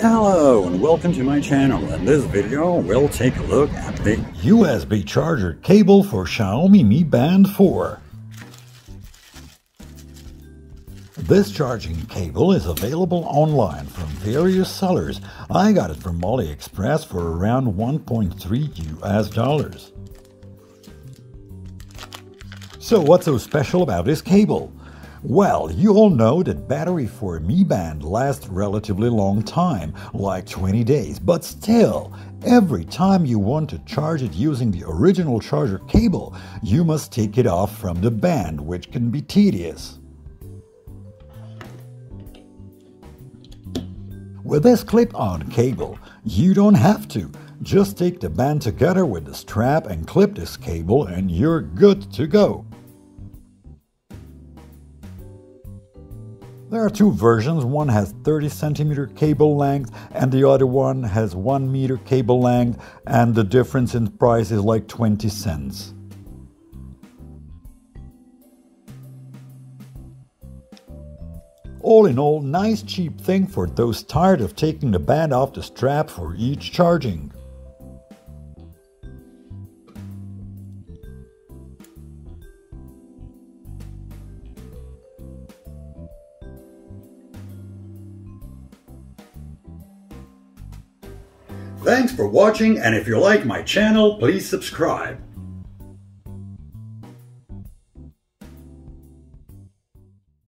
Hello and welcome to my channel. In this video we'll take a look at the USB charger cable for Xiaomi Mi Band 4. This charging cable is available online from various sellers. I got it from AliExpress for around $1.3 US. So what's so special about this cable? Well, you all know that battery for a Mi Band lasts relatively long time, like 20 days, but still, every time you want to charge it using the original charger cable, you must take it off from the band, which can be tedious. With this clip-on cable, you don't have to. Just take the band together with the strap and clip this cable and you're good to go. There are two versions. One has 30 centimeter cable length and the other one has 1 meter cable length, and the difference in price is like 20 cents. All in all, nice cheap thing for those tired of taking the band off the strap for each charging. Thanks for watching, and if you like my channel, please subscribe.